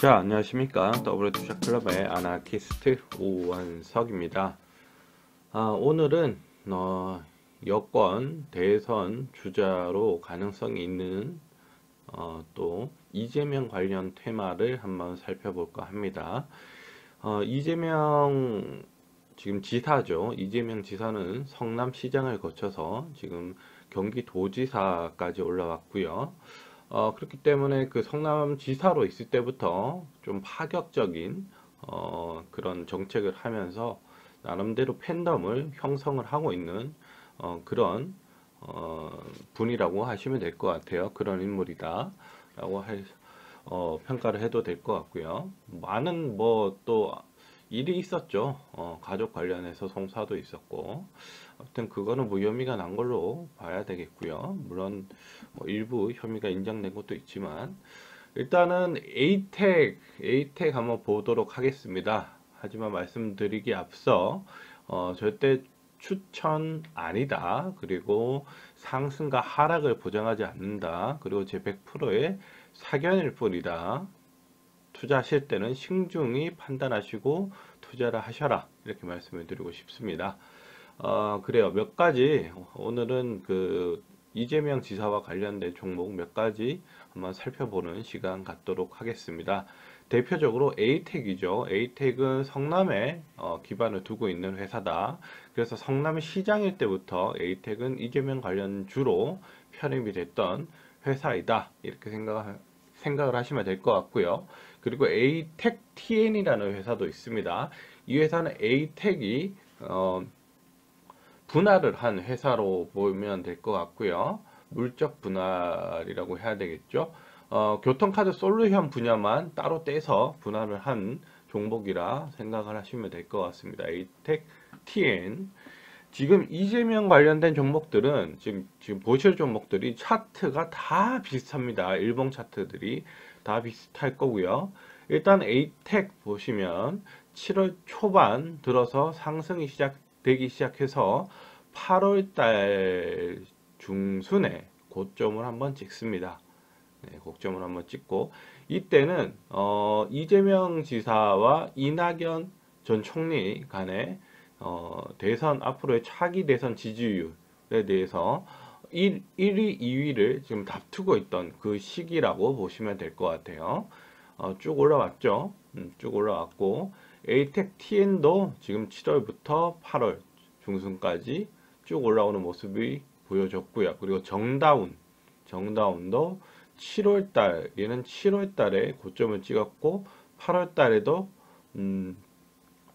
자, 안녕하십니까. W투자클럽의 아나키스트 오원석입니다. 오늘은 여권 대선 주자로 가능성이 있는 또 이재명 관련 테마를 한번 살펴볼까 합니다. 이재명 지금 지사죠. 이재명 지사는 성남시장을 거쳐서 지금 경기도지사까지 올라왔고요. 그렇기 때문에 그 성남지사로 있을 때부터 좀 파격적인 그런 정책을 하면서 나름대로 팬덤을 형성을 하고 있는 그런 분이라고 하시면 될 것 같아요. 그런 인물이다 라고 평가를 해도 될 것 같고요. 많은 뭐 또 일이 있었죠. 가족 관련해서 송사도 있었고, 아무튼 그거는 무혐의가 난 걸로 봐야 되겠고요. 물론 뭐 일부 혐의가 인정된 것도 있지만, 일단은 에이텍 한번 보도록 하겠습니다. 하지만 말씀드리기 앞서 절대 추천 아니다. 그리고 상승과 하락을 보장하지 않는다. 그리고 제 100%의 사견일 뿐이다. 투자하실 때는 신중히 판단하시고 투자를 하셔라, 이렇게 말씀을 드리고 싶습니다. 그래요. 몇 가지 오늘은 그 이재명 지사와 관련된 종목 몇 가지 한번 살펴보는 시간 갖도록 하겠습니다. 대표적으로 에이텍이죠. 에이텍은 성남에 기반을 두고 있는 회사다. 그래서 성남 시장일 때부터 에이텍은 이재명 관련 주로 편입이 됐던 회사이다, 이렇게 생각을 하시면 될 것 같고요. 그리고 에이텍 TN이라는 회사도 있습니다. 이 회사는 에이텍이 분할을 한 회사로 보면 될 것 같고요. 물적 분할이라고 해야 되겠죠. 교통카드 솔루션 분야만 따로 떼서 분할을 한 종목이라 생각을 하시면 될 것 같습니다. 에이텍 TN. 지금 이재명 관련된 종목들은 지금 보실 종목들이 차트가 다 비슷합니다. 일봉 차트들이 다 비슷할 거고요. 일단 에이텍 보시면 7월 초반 들어서 상승이 되기 시작해서 8월 달 중순에 고점을 한번 찍습니다. 네, 고점을 한번 찍고, 이때는 이재명 지사와 이낙연 전 총리 간의 대선 앞으로의 차기 대선 지지율에 대해서 1위, 2위를 지금 다투고 있던 그 시기라고 보시면 될 것 같아요. 쭉 올라왔죠. 쭉 올라왔고, 에이텍 TN도 지금 7월부터 8월 중순까지 쭉 올라오는 모습이 보여졌고요. 그리고 정다운도 7월달, 얘는 7월달에 고점을 찍었고 8월달에도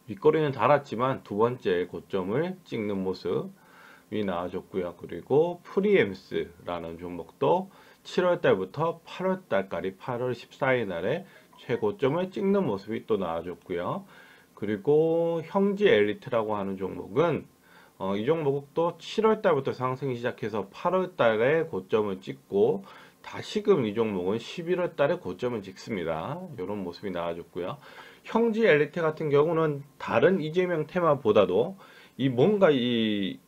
윗꼬리는 달았지만 두 번째 고점을 찍는 모습이 나와줬고요. 그리고 프리엠스라는 종목도 7월달부터 8월달까지 8월 14일 날에 최고점을 찍는 모습이 또 나와줬고요. 그리고 형지 엘리트라고 하는 종목은 이 종목도 7월달부터 상승이 시작해서 8월달에 고점을 찍고, 다시금 이 종목은 11월달에 고점을 찍습니다. 이런 모습이 나와줬고요. 형지 엘리트 같은 경우는 다른 이재명 테마보다도 뭔가 이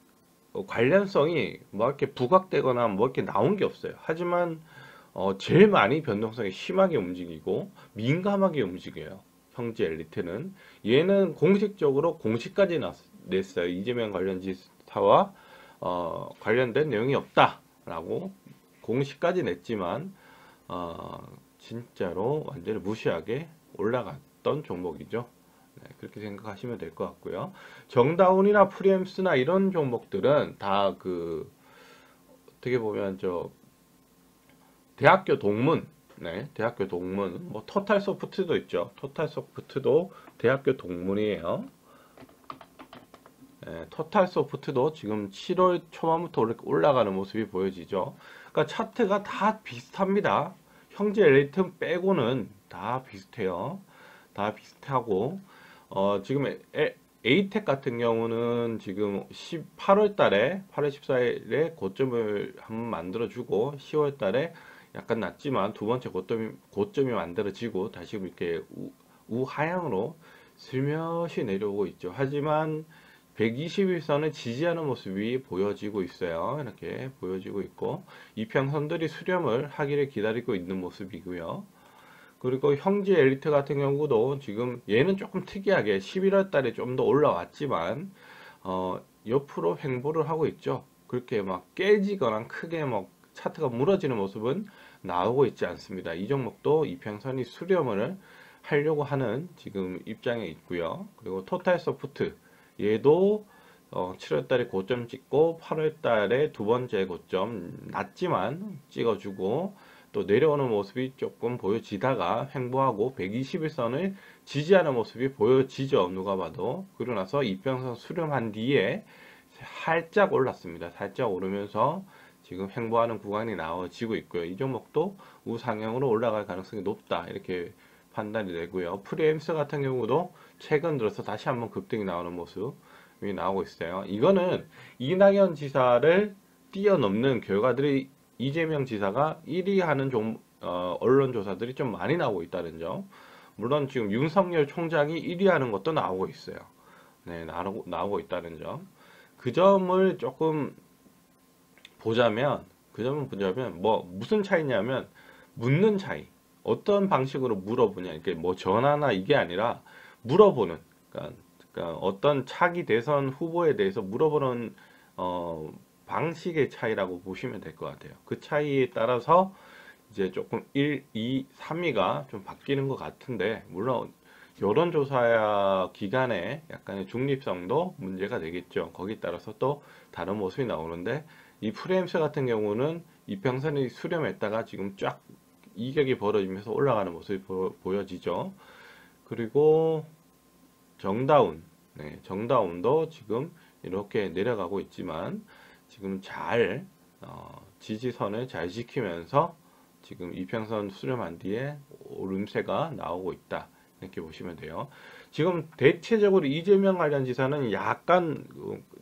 관련성이 뭐 이렇게 부각되거나 뭐 이렇게 나온 게 없어요. 하지만 제일 많이 변동성이 심하게 움직이고 민감하게 움직여요. 형지 엘리트는. 얘는 공식적으로 공시까지 냈어요. 이재명 관련 지사와 관련된 내용이 없다라고 공시까지 냈지만 진짜로 완전히 무시하게 올라갔던 종목이죠. 네, 그렇게 생각하시면 될 것 같고요. 정다운이나 프리엠스나 이런 종목들은 다 어떻게 보면 대학교 동문, 네, 대학교 동문, 뭐 토탈소프트도 있죠. 토탈소프트도 대학교 동문이에요. 네, 토탈소프트도 지금 7월 초반부터 올라가는 모습이 보여지죠. 그러니까 차트가 다 비슷합니다. 형제 엘리트 빼고는 다 비슷해요. 다 비슷하고, 지금 에이텍 같은 경우는 지금 8월 달에 8월 14일에 고점을 한번 만들어주고 10월 달에 약간 낮지만 두 번째 고점이 만들어지고 다시 이렇게 우하향으로 슬며시 내려오고 있죠. 하지만 121선을 지지하는 모습이 보여지고 있어요. 이렇게 보여지고 있고, 이평선들이 수렴을 하기를 기다리고 있는 모습이고요. 그리고 형제 엘리트 같은 경우도 지금 얘는 조금 특이하게 11월 달에 좀 더 올라왔지만 옆으로 횡보를 하고 있죠. 그렇게 막 깨지거나 크게 막 차트가 무너지는 모습은 나오고 있지 않습니다. 이 종목도 이평선이 수렴을 하려고 하는 지금 입장에 있고요. 그리고 토탈 소프트 얘도 7월 달에 고점 찍고 8월 달에 두 번째 고점 낮지만 찍어주고 또 내려오는 모습이 조금 보여지다가 횡보하고 121선을 지지하는 모습이 보여지죠. 누가 봐도. 그러고 나서 이평선 수렴한 뒤에 살짝 올랐습니다. 살짝 오르면서 지금 횡보하는 구간이 나와지고 있고요. 이 종목도 우상향으로 올라갈 가능성이 높다. 이렇게 판단이 되고요. 프리엠스 같은 경우도 최근 들어서 다시 한번 급등이 나오는 모습이 나오고 있어요. 이거는 이낙연 지사를 뛰어넘는 결과들이 이재명 지사가 1위 하는 언론조사들이 좀 많이 나오고 있다는 점. 물론 지금 윤석열 총장이 1위 하는 것도 나오고 있어요. 네, 나오고 있다는 점. 그 점을 조금 보자면, 뭐, 무슨 차이냐면, 묻는 차이. 어떤 방식으로 물어보냐. 이게 뭐 전화나 이게 아니라 물어보는. 그러니까 어떤 차기 대선 후보에 대해서 물어보는, 방식의 차이라고 보시면 될 것 같아요. 그 차이에 따라서 이제 조금 1, 2, 3위가 좀 바뀌는 것 같은데, 물론 여론조사 기간에 약간의 중립성도 문제가 되겠죠. 거기에 따라서 또 다른 모습이 나오는데, 이 프레임스 같은 경우는 이평선이 수렴했다가 지금 쫙 이격이 벌어지면서 올라가는 모습이 보여지죠. 그리고 정다운, 네, 정다운도 지금 이렇게 내려가고 있지만 지금 잘 지지선을 잘 지키면서 지금 이평선 수렴한 뒤에 오름세가 나오고 있다. 이렇게 보시면 돼요. 지금 대체적으로 이재명 관련 지사는 약간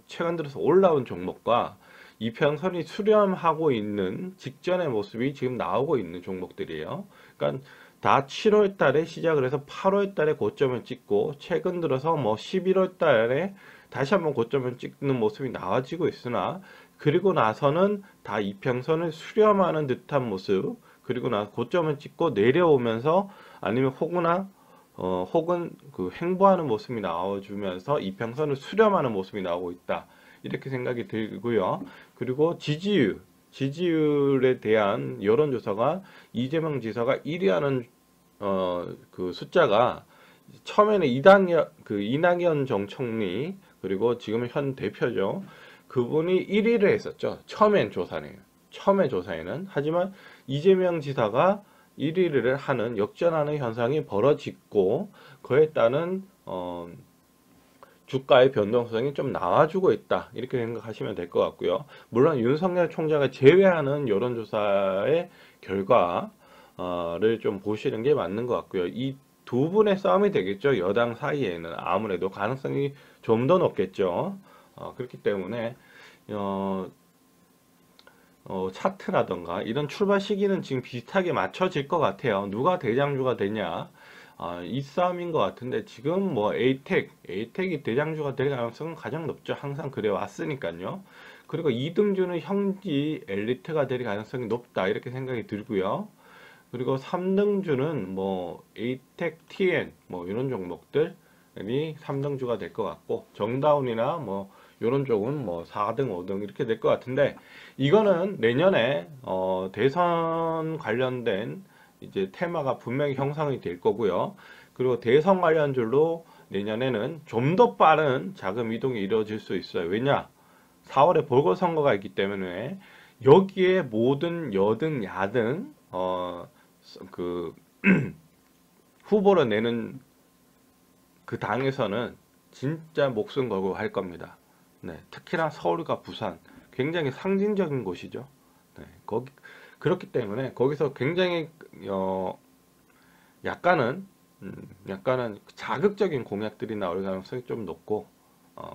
최근 들어서 올라온 종목과 이평선이 수렴하고 있는 직전의 모습이 지금 나오고 있는 종목들이에요. 그러니까 다 7월 달에 시작을 해서 8월 달에 고점을 찍고 최근 들어서 뭐 11월 달에 다시 한번 고점을 찍는 모습이 나와지고 있으나 그리고 나서는 다 이평선을 수렴하는 듯한 모습 그리고 나서 고점을 찍고 내려오면서 아니면 혹은 그 횡보하는 모습이 나와주면서 이평선을 수렴하는 모습이 나오고 있다. 이렇게 생각이 들고요. 그리고 지지율에 대한 여론조사가 이재명 지사가 1위 하는 그 숫자가 처음에는 이낙연 전 총리 그리고 지금 현 대표죠. 그분이 1위를 했었죠. 처음에 조사에는. 하지만 이재명 지사가 1위를 하는 역전하는 현상이 벌어지고 그에 따른 주가의 변동성이 좀 나와주고 있다. 이렇게 생각하시면 될 것 같고요. 물론 윤석열 총장을 제외하는 여론조사의 결과를 좀 보시는 게 맞는 것 같고요. 이 두 분의 싸움이 되겠죠. 여당 사이에는 아무래도 가능성이 좀 더 높겠죠. 그렇기 때문에 차트라던가 이런 출발 시기는 지금 비슷하게 맞춰질 것 같아요. 누가 대장주가 되냐 이 싸움인 것 같은데 지금 뭐 에이텍이 대장주가 될 가능성은 가장 높죠. 항상 그래 왔으니까요. 그리고 2등주는 형지 엘리트가 될 가능성이 높다 이렇게 생각이 들고요. 그리고 3등주는 뭐 에이텍, TN 뭐 이런 종목들이 3등주가 될 것 같고 정다운이나 뭐 이런 쪽은 뭐 4등, 5등 이렇게 될 것 같은데 이거는 내년에 대선 관련된 이제 테마가 분명히 형성이 될 거고요. 그리고 대선 관련주로 내년에는 좀 더 빠른 자금 이동이 이루어질 수 있어요. 왜냐? 4월에 보궐선거가 있기 때문에 여기에 모든 여등, 야등 그 후보를 내는 그 당에서는 진짜 목숨 걸고 할 겁니다. 네, 특히나 서울과 부산 굉장히 상징적인 곳이죠. 네, 그렇기 때문에 거기서 굉장히 약간은 자극적인 공약들이 나올 가능성이 좀 높고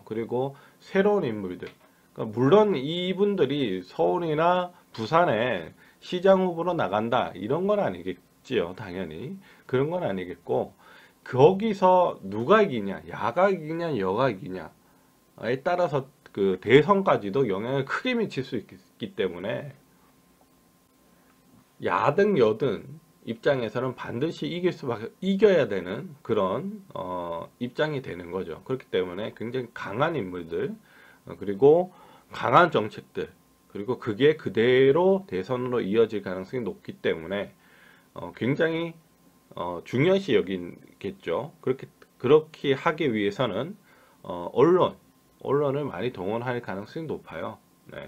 그리고 새로운 인물들 그러니까 물론 이분들이 서울이나 부산에 시장 후보로 나간다 이런 건 아니겠지요. 당연히 그런 건 아니겠고 거기서 누가 이기냐 야가 이기냐 여가 이기냐에 따라서 그 대선까지도 영향을 크게 미칠 수 있기 때문에 야등 여등 입장에서는 반드시 이겨야 되는 그런 입장이 되는 거죠. 그렇기 때문에 굉장히 강한 인물들, 그리고 강한 정책들, 그리고 그게 그대로 대선으로 이어질 가능성이 높기 때문에 굉장히 중요시 여기겠죠. 그렇게 하기 위해서는 언론을 많이 동원할 가능성이 높아요. 네.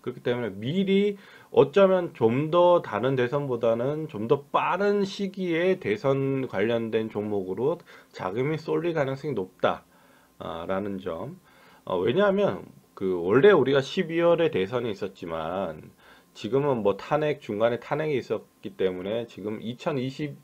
그렇기 때문에 미리 어쩌면 좀 더 다른 대선보다는 좀 더 빠른 시기에 대선 관련된 종목으로 자금이 쏠릴 가능성이 높다라는 점. 왜냐하면 그 원래 우리가 12월에 대선이 있었지만 지금은 뭐 중간에 탄핵이 있었기 때문에 지금 2022년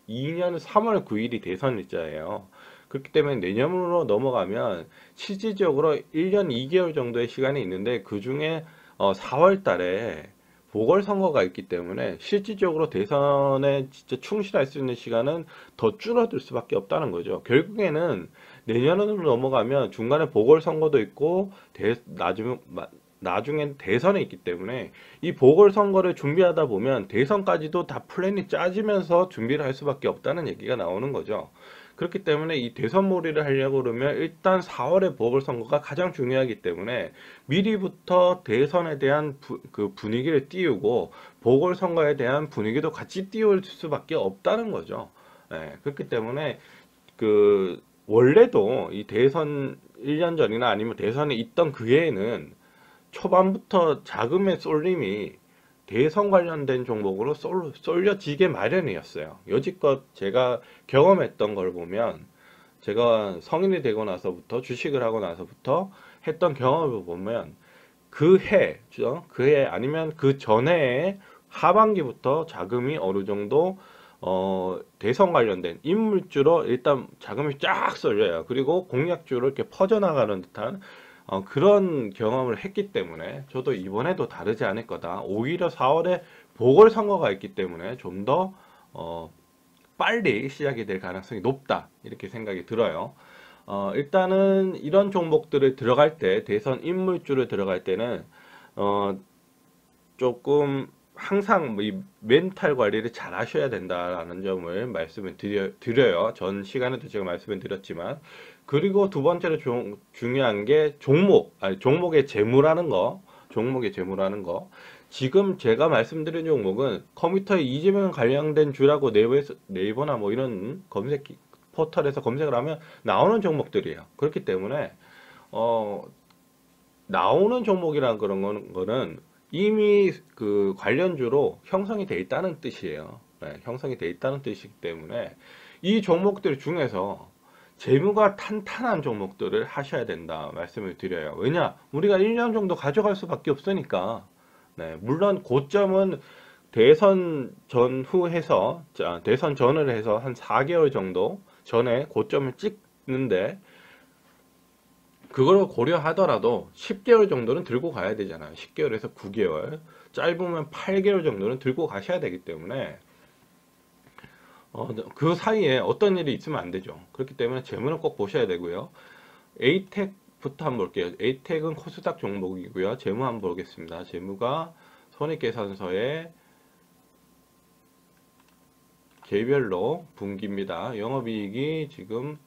3월 9일이 대선 일자예요. 그렇기 때문에 내년으로 넘어가면 실질적으로 1년 2개월 정도의 시간이 있는데 그 중에 4월 달에 보궐선거가 있기 때문에 실질적으로 대선에 진짜 충실할 수 있는 시간은 더 줄어들 수밖에 없다는 거죠. 결국에는 내년으로 넘어가면 중간에 보궐선거도 있고 나중엔 대선이 있기 때문에 이 보궐선거를 준비하다 보면 대선까지도 다 플랜이 짜지면서 준비를 할 수밖에 없다는 얘기가 나오는 거죠. 그렇기 때문에 이 대선몰이를 하려고 그러면 일단 4월에 보궐선거가 가장 중요하기 때문에 미리부터 대선에 대한 그 분위기를 띄우고 보궐선거에 대한 분위기도 같이 띄울 수밖에 없다는 거죠. 그렇기 때문에 그 원래도 이 대선 1년 전이나 아니면 대선에 있던 그 해에는 초반부터 자금의 쏠림이 대선 관련된 종목으로 쏠려지게 마련이었어요. 여지껏 제가 경험했던 걸 보면, 제가 성인이 되고 나서부터 주식을 하고 나서부터 했던 경험을 보면 그 해 아니면 그 전해에 하반기부터 자금이 어느 정도 대선 관련된 인물주로 일단 자금이 쫙 쏠려요. 그리고 공약주로 이렇게 퍼져나가는 듯한 그런 경험을 했기 때문에 저도 이번에도 다르지 않을 거다. 오히려 4월에 보궐선거가 있기 때문에 좀 더 빨리 시작이 될 가능성이 높다. 이렇게 생각이 들어요. 일단은 이런 종목들을 들어갈 때, 대선 인물주를 들어갈 때는 조금 항상 이 멘탈 관리를 잘 하셔야 된다라는 점을 말씀을 드려요. 전 시간에도 제가 말씀을 드렸지만. 그리고 두 번째로 중요한 게 종목의 재무라는 거. 종목의 재무라는 거. 지금 제가 말씀드린 종목은 컴퓨터에 이재명 관련된 주라고 네이버나 뭐 이런 포털에서 검색을 하면 나오는 종목들이에요. 그렇기 때문에 나오는 종목이란 그런 거는 이미 그 관련주로 형성이 돼 있다는 뜻이에요. 형성이 돼 있다는 뜻이기 때문에 이 종목들 중에서 재무가 탄탄한 종목들을 하셔야 된다 말씀을 드려요. 왜냐? 우리가 1년 정도 가져갈 수밖에 없으니까. 물론 고점은 대선 전을 해서 한 4개월 정도 전에 고점을 찍는데, 그걸 고려하더라도 10개월 정도는 들고 가야 되잖아요. 10개월에서 9개월, 짧으면 8개월 정도는 들고 가셔야 되기 때문에 그 사이에 어떤 일이 있으면 안 되죠. 그렇기 때문에 재무는 꼭 보셔야 되고요. 에이텍부터 한번 볼게요. 에이텍은 코스닥 종목이고요. 재무 한번 보겠습니다. 재무가 손익계산서에 개별로 분기입니다. 영업이익이 지금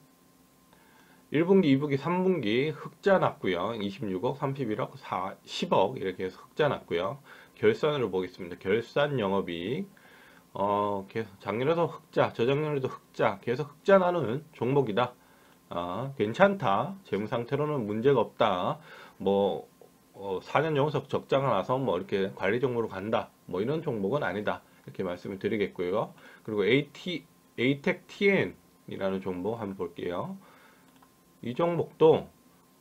1분기, 2분기, 3분기 흑자 났고요. 26억, 31억, 10억 이렇게 해서 흑자 났고요. 결산으로 보겠습니다. 결산 영업이익 작년에도 흑자, 저작년에도 흑자, 계속 흑자 나는 종목이다. 괜찮다. 재무 상태로는 문제가 없다. 뭐 4년 연속 적자가 나서 뭐 이렇게 관리 종목으로 간다. 뭐 이런 종목은 아니다. 이렇게 말씀을 드리겠고요. 그리고 에이텍 TN이라는 종목 한번 볼게요. 이 종목도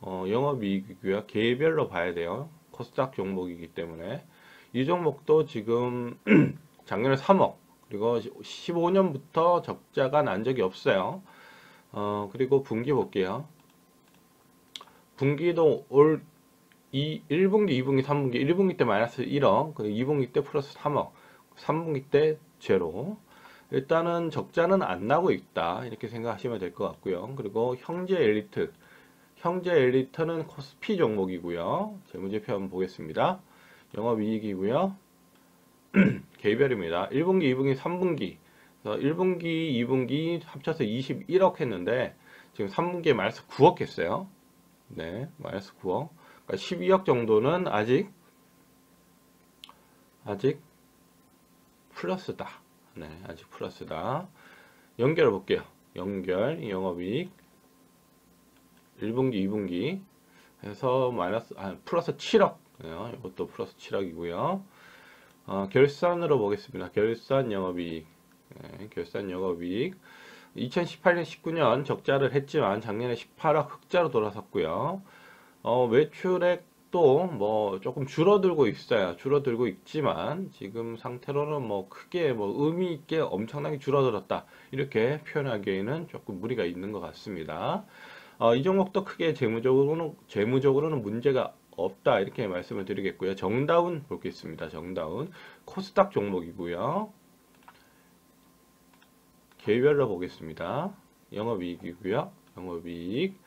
영업이익이고요. 개별로 봐야 돼요. 코스닥 종목이기 때문에 이 종목도 지금 작년에 3억, 그리고 15년부터 적자가 난 적이 없어요. 그리고 분기 볼게요. 분기도 1분기, 2분기, 3분기, 1분기 때 마이너스 1억, 그리고 2분기 때 플러스 3억, 3분기 때 제로. 일단은 적자는 안 나고 있다. 이렇게 생각하시면 될 것 같고요. 그리고 형제 엘리트는 코스피 종목이고요. 재무제표 한번 보겠습니다. 영업이익이고요. 개별입니다. 1분기, 2분기, 3분기. 그래서 1분기, 2분기 합쳐서 21억 했는데 지금 3분기에 마이너스 9억 했어요. 네, 마이너스 9억. 그러니까 12억 정도는 아직 플러스다. 네, 아직 플러스다. 연결해 볼게요. 연결, 영업이익 1분기, 2분기 해서 플러스 7억. 이것도 플러스 7억이고요. 결산으로 보겠습니다. 결산 영업이익. 네, 결산 영업이익. 2018년, 19년 적자를 했지만 작년에 18억 흑자로 돌아섰고요. 매출액도 뭐 조금 줄어들고 있어요. 줄어들고 있지만 지금 상태로는 뭐 크게 뭐 의미 있게 엄청나게 줄어들었다. 이렇게 표현하기에는 조금 무리가 있는 것 같습니다. 이 종목도 크게 재무적으로는 문제가 없다. 이렇게 말씀을 드리겠고요. 정다운 보겠습니다. 정다운 코스닥 종목이고요. 개별로 보겠습니다. 영업이익이고요. 영업이익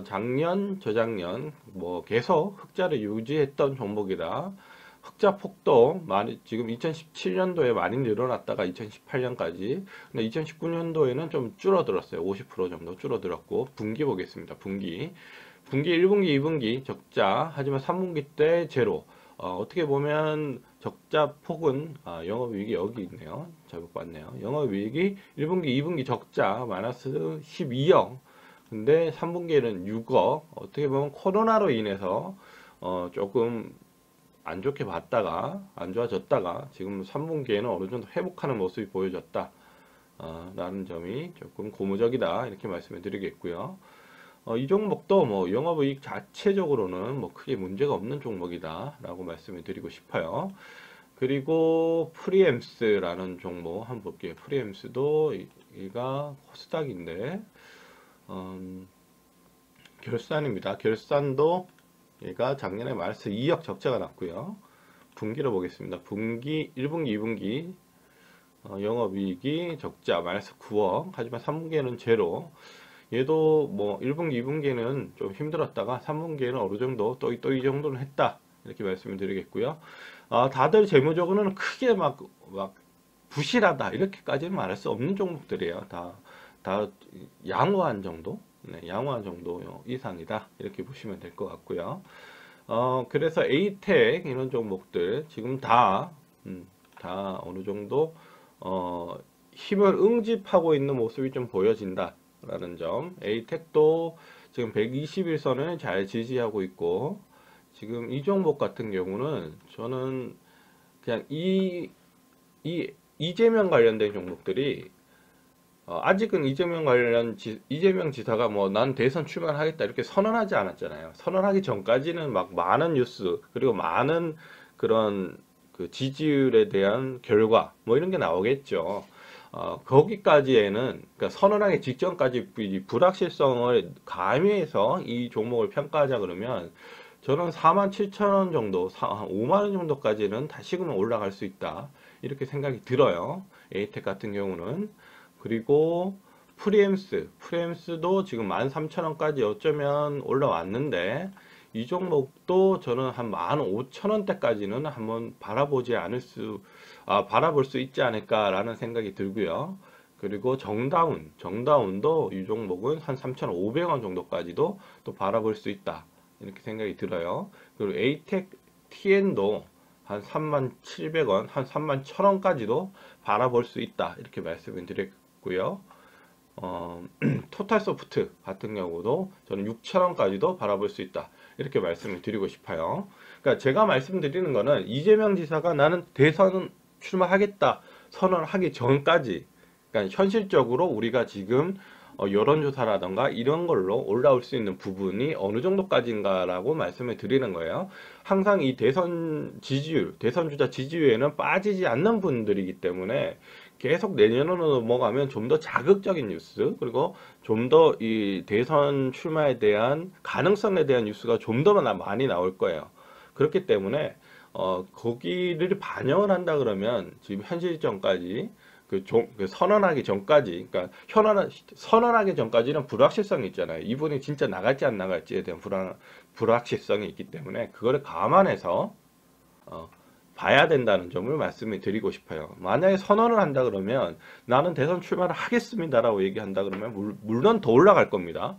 작년, 저작년 뭐 계속 흑자를 유지했던 종목이다. 흑자 폭도 지금 2017년도에 많이 늘어났다가 2018년까지. 근데 2019년도에는 좀 줄어들었어요. 50% 정도 줄어들었고, 분기 보겠습니다. 분기 1분기, 2분기 적자, 하지만 3분기 때 제로. 어떻게 보면 적자 폭은 영업이익이 여기 있네요. 잘못 봤네요. 영업이익이 1분기, 2분기 적자 마이너스 12억. 근데 3분기에는 6억. 어떻게 보면 코로나로 인해서 조금 안 좋게 봤다가 안 좋아졌다가 지금 3분기에는 어느 정도 회복하는 모습이 보여졌다. 라는 점이 조금 고무적이다. 이렇게 말씀을 드리겠고요. 이 종목도 뭐 영업이익 자체적으로는 뭐 크게 문제가 없는 종목이다 라고 말씀을 드리고 싶어요. 그리고 프리엠스라는 종목 한번 볼게요. 프리엠스도 얘가 코스닥인데 결산입니다. 결산도 얘가 작년에 마이너스 2억 적자가 났고요. 분기로 보겠습니다. 분기 1분기, 2분기 영업이익이 적자 마이너스 9억. 하지만 3분기에는 제로. 얘도 뭐 1분기, 2분기에는 좀 힘들었다가 3분기에는 어느 정도 또 이 정도는 했다. 이렇게 말씀을 드리겠고요. 다들 재무적으로는 크게 막 부실하다. 이렇게까지는 말할 수 없는 종목들이에요. 다 양호한 정도? 네, 양호한 정도 이상이다. 이렇게 보시면 될 것 같고요. 그래서 에이텍 이런 종목들 지금 다 어느 정도 힘을 응집하고 있는 모습이 좀 보여진다. 라는 점. 에이텍도 지금 121선을 잘 지지하고 있고, 지금 이 종목 같은 경우는 저는 그냥 이재명 관련된 종목들이 아직은 이재명 지사가 뭐 난 대선 출마하겠다 이렇게 선언하지 않았잖아요. 선언하기 전까지는 막 많은 뉴스 그리고 많은 그런 그 지지율에 대한 결과 뭐 이런 게 나오겠죠. 거기까지에는 그러니까 선언하기 직전까지 불확실성을 가미해서 이 종목을 평가하자 그러면 저는 47,000원 정도, 5만원 정도까지는 다시금은 올라갈 수 있다. 이렇게 생각이 들어요. 에이텍 같은 경우는. 그리고 프리엠스도 지금 13,000원까지 어쩌면 올라왔는데 이 종목도 저는 한 15,000원대까지는 한번 바라볼 수 있지 않을까라는 생각이 들고요. 그리고 정다운도 이 종목은 한 3,500원 정도까지도 또 바라볼 수 있다. 이렇게 생각이 들어요. 그리고 에이텍 TN도 한 37,000원, 한 31,000원까지도 바라볼 수 있다. 이렇게 말씀을 드렸고요. 토탈소프트 같은 경우도 저는 6,000원까지도 바라볼 수 있다. 이렇게 말씀을 드리고 싶어요. 그러니까 제가 말씀드리는 거는 이재명 지사가 나는 대선 출마하겠다 선언하기 전까지, 그러니까 현실적으로 우리가 지금 여론조사라던가 이런 걸로 올라올 수 있는 부분이 어느 정도까지인가라고 말씀을 드리는 거예요. 항상 이 대선 주자 지지율에는 빠지지 않는 분들이기 때문에 계속 내년으로 넘어가면 좀 더 자극적인 뉴스, 그리고 좀 더 이 대선 출마에 대한 가능성에 대한 뉴스가 좀 더 많이 나올 거예요. 그렇기 때문에 거기를 반영을 한다 그러면 지금 현실 시점까지 선언하기 전까지, 그러니까 선언하기 전까지는 불확실성이 있잖아요. 이분이 진짜 나갈지 안 나갈지에 대한 불확실성이 있기 때문에 그거를 감안해서 봐야 된다는 점을 말씀을 드리고 싶어요. 만약에 선언을 한다 그러면 나는 대선 출마를 하겠습니다라고 얘기한다 그러면 물론 더 올라갈 겁니다.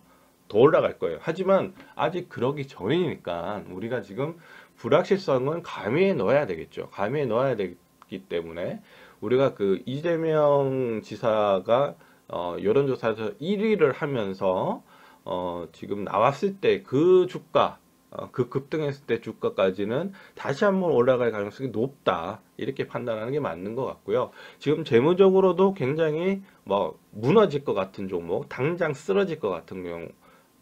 더 올라갈 거예요. 하지만 아직 그러기 전이니까 우리가 지금 불확실성은 가미에 넣어야 되겠죠. 가미에 넣어야 되기 때문에 우리가 그 이재명 지사가 여론조사에서 1위를 하면서 지금 나왔을 때 그 주가 그 급등했을 때 주가까지는 다시 한번 올라갈 가능성이 높다 이렇게 판단하는 게 맞는 것 같고요. 지금 재무적으로도 굉장히 뭐 무너질 것 같은 종목, 당장 쓰러질 것 같은 경우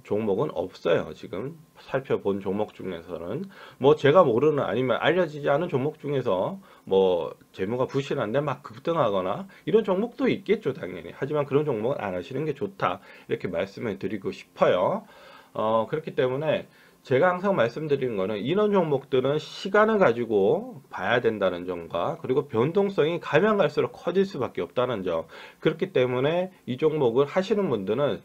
종목은 없어요. 지금 살펴본 종목 중에서는 뭐 제가 모르는 아니면 알려지지 않은 종목 중에서 뭐 재무가 부실한데 막 급등하거나 이런 종목도 있겠죠, 당연히. 하지만 그런 종목은 안 하시는 게 좋다 이렇게 말씀을 드리고 싶어요. 그렇기 때문에 제가 항상 말씀드리는 거는 이런 종목들은 시간을 가지고 봐야 된다는 점과 그리고 변동성이 가면 갈수록 커질 수밖에 없다는 점. 그렇기 때문에 이 종목을 하시는 분들은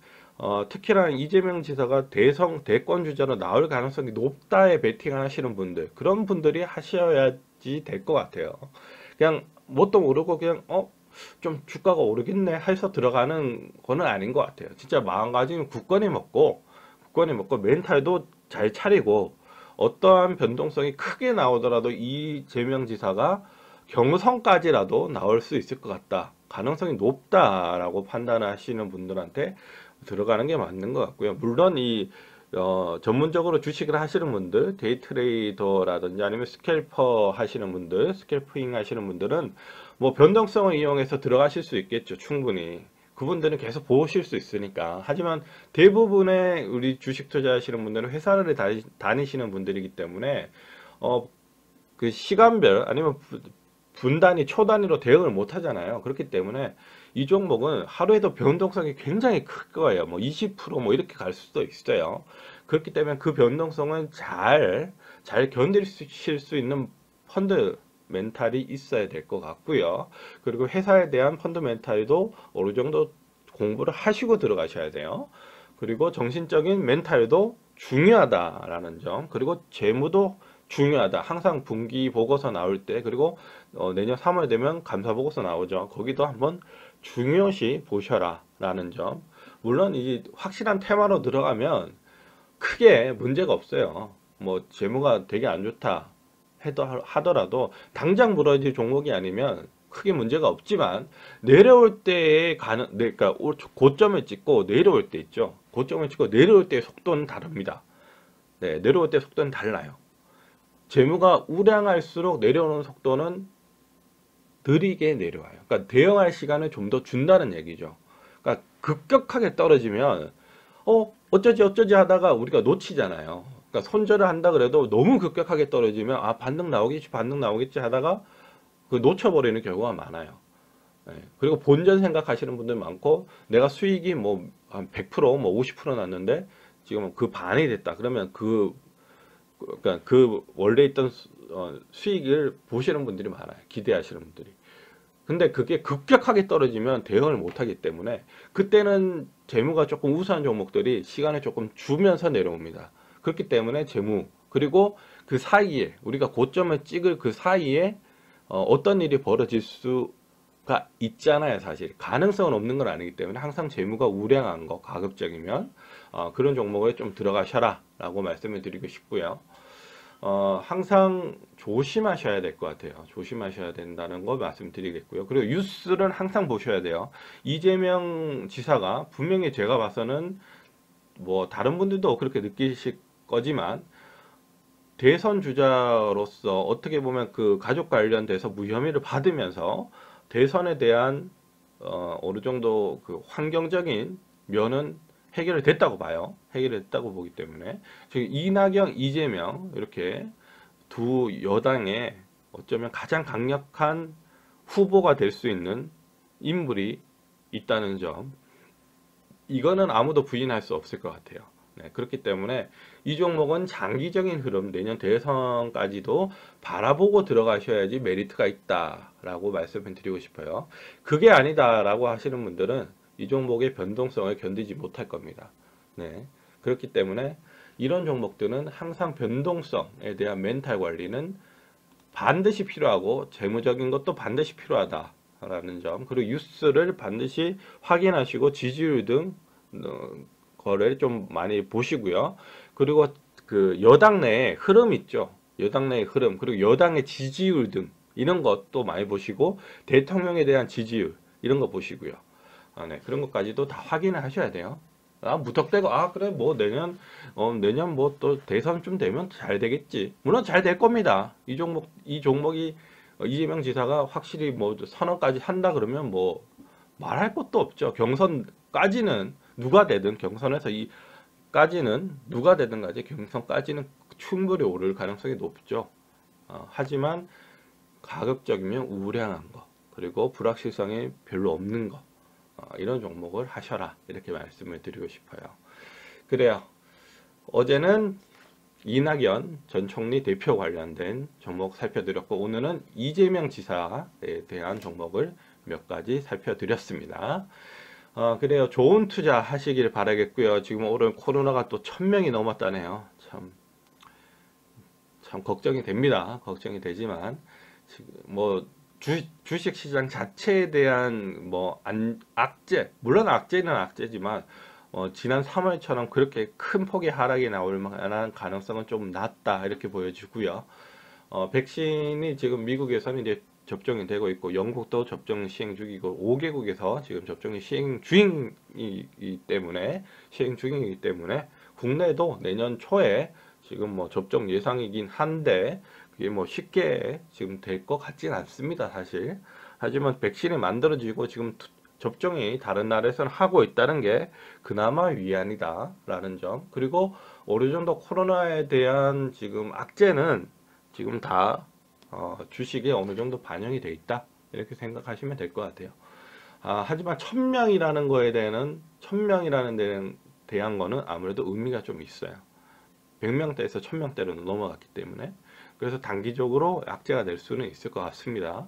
특히나 이재명 지사가 대권 주자로 나올 가능성이 높다에 베팅을 하시는 분들, 그런 분들이 하셔야지 될 것 같아요. 그냥 뭣도 모르고 그냥 좀 주가가 오르겠네 해서 들어가는 거는 아닌 것 같아요. 진짜 마음가짐이 굳건히 먹고 멘탈도 잘 차리고 어떠한 변동성이 크게 나오더라도 이재명 지사가 경선까지라도 나올 수 있을 것 같다, 가능성이 높다라고 판단하시는 분들한테 들어가는 게 맞는 것 같고요. 물론 전문적으로 주식을 하시는 분들, 데이 트레이더라든지 아니면 스캘퍼 하시는 분들, 스캘핑 하시는 분들은 뭐 변동성을 이용해서 들어가실 수 있겠죠. 충분히. 그분들은 계속 보실 수 있으니까. 하지만 대부분의 우리 주식 투자하시는 분들은 회사를 다니시는 분들이기 때문에 그 시간별 아니면 분단위, 초단위로 대응을 못 하잖아요. 그렇기 때문에 이 종목은 하루에도 변동성이 굉장히 클 거예요. 뭐 20%뭐 이렇게 갈 수도 있어요. 그렇기 때문에 그 변동성은 잘 견디실 수 있는 펀드 멘탈이 있어야 될 것 같고요. 그리고 회사에 대한 펀드 멘탈도 어느 정도 공부를 하시고 들어가셔야 돼요. 그리고 정신적인 멘탈도 중요하다라는 점, 그리고 재무도 중요하다. 항상 분기 보고서 나올 때, 그리고 내년 3월 되면 감사 보고서 나오죠. 거기도 한번 중요시 보셔라 라는 점. 물론 이 확실한 테마로 들어가면 크게 문제가 없어요. 뭐 재무가 되게 안 좋다 하더라도 당장 무너질 종목이 아니면 크게 문제가 없지만 내려올 때에 그러니까 고점을 찍고 내려올 때 있죠. 고점을 찍고 내려올 때의 속도는 다릅니다. 네, 내려올 때 속도는 달라요. 재무가 우량할수록 내려오는 속도는 느리게 내려와요. 그러니까 대응할 시간을 좀 더 준다는 얘기죠. 그러니까 급격하게 떨어지면 어쩌지 하다가 우리가 놓치잖아요. 그러니까 손절을 한다 그래도 너무 급격하게 떨어지면 반등 나오겠지 하다가 그 놓쳐버리는 경우가 많아요. 네. 그리고 본전 생각하시는 분들 많고 내가 수익이 뭐 한 100%, 뭐 50% 났는데 지금 그 반이 됐다. 그러면 그러니까 그 원래 있던 수익을 보시는 분들이 많아요. 기대하시는 분들이. 근데 그게 급격하게 떨어지면 대응을 못하기 때문에 그때는 재무가 조금 우수한 종목들이 시간을 조금 주면서 내려옵니다. 그렇기 때문에 재무, 그리고 그 사이에 우리가 고점을 찍을 그 사이에 어떤 일이 벌어질 수가 있잖아요. 사실 가능성은 없는 건 아니기 때문에 항상 재무가 우량한 거, 가급적이면 그런 종목에 좀 들어가셔라 라고 말씀을 드리고 싶고요. 항상 조심하셔야 될 것 같아요. 조심하셔야 된다는 거 말씀드리겠고요. 그리고 뉴스는 항상 보셔야 돼요. 이재명 지사가 분명히 제가 봐서는 뭐 다른 분들도 그렇게 느끼실 거지만 대선 주자로서 어떻게 보면 그 가족 관련돼서 무혐의를 받으면서 대선에 대한 어느 정도 그 환경적인 면은 해결이 됐다고 봐요. 해결이 됐다고 보기 때문에 지금 이낙연, 이재명 이렇게 두 여당의 어쩌면 가장 강력한 후보가 될 수 있는 인물이 있다는 점, 이거는 아무도 부인할 수 없을 것 같아요. 네, 그렇기 때문에 이 종목은 장기적인 흐름, 내년 대선까지도 바라보고 들어가셔야지 메리트가 있다라고 말씀을 드리고 싶어요. 그게 아니다라고 하시는 분들은 이 종목의 변동성을 견디지 못할 겁니다. 네, 그렇기 때문에 이런 종목들은 항상 변동성에 대한 멘탈 관리는 반드시 필요하고 재무적인 것도 반드시 필요하다라는 점, 그리고 뉴스를 반드시 확인하시고 지지율 등 거를 좀 많이 보시고요. 그리고 그 여당 내의 흐름 있죠. 여당 내의 흐름, 그리고 여당의 지지율 등 이런 것도 많이 보시고 대통령에 대한 지지율 이런 거 보시고요. 네, 그런 것까지도 다 확인을 하셔야 돼요. 무턱대고 그래 뭐 내년 뭐 또 대선쯤 되면 잘 되겠지. 물론 잘 될 겁니다. 이 종목이 이재명 지사가 확실히 뭐 선언까지 한다 그러면 뭐 말할 것도 없죠. 경선까지는 누가 되든 경선에서 이까지는 누가 되든 가지 경선까지는 충분히 오를 가능성이 높죠. 하지만 가급적이면 우량한 거, 그리고 불확실성이 별로 없는 거, 이런 종목을 하셔라, 이렇게 말씀을 드리고 싶어요. 그래요. 어제는 이낙연 전 총리 대표 관련된 종목 살펴드렸고, 오늘은 이재명 지사에 대한 종목을 몇 가지 살펴드렸습니다. 그래요. 좋은 투자 하시길 바라겠고요. 지금 오늘 코로나가 또 1000명이 넘었다네요. 참 걱정이 됩니다. 걱정이 되지만 뭐 주식 시장 자체에 대한 악재, 물론 악재는 악재지만 지난 3월처럼 그렇게 큰 폭의 하락이 나올 만한 가능성은 좀 낮다, 이렇게 보여지고요. 백신이 지금 미국에서는 이제 접종이 되고 있고, 영국도 접종 시행 중이고, 5개국에서 지금 접종이 시행 중이기 때문에 국내도 내년 초에 지금 뭐 접종 예상이긴 한데, 그게 뭐 쉽게 지금 될 것 같진 않습니다, 사실. 하지만 백신이 만들어지고 지금 접종이 다른 나라에서는 하고 있다는 게 그나마 위안이다라는 점, 그리고 어느 정도 코로나에 대한 지금 악재는 지금 다 주식에 어느 정도 반영이 돼 있다, 이렇게 생각하시면 될 것 같아요. 하지만 1000명이라는 거에 대한 거는 아무래도 의미가 좀 있어요. 100명대에서 1000명대로 넘어갔기 때문에, 그래서 단기적으로 악재가 될 수는 있을 것 같습니다.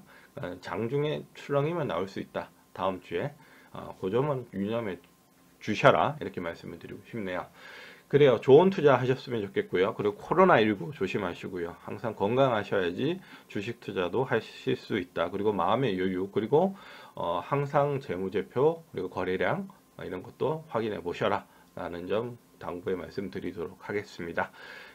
장중에 출렁이면 나올 수 있다, 다음 주에. 그 점은 유념해 주셔라, 이렇게 말씀을 드리고 싶네요. 그래요. 좋은 투자 하셨으면 좋겠고요. 그리고 코로나19 조심하시고요. 항상 건강하셔야지 주식 투자도 하실 수 있다. 그리고 마음의 여유, 그리고 항상 재무제표, 그리고 거래량, 이런 것도 확인해 보셔라 라는 점 당부의 말씀 드리도록 하겠습니다.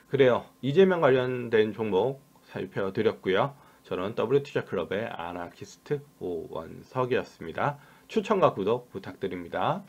그래요. 이재명 관련된 종목 살펴드렸고요. 저는 W투자클럽의 아나키스트 오원석이었습니다. 추천과 구독 부탁드립니다.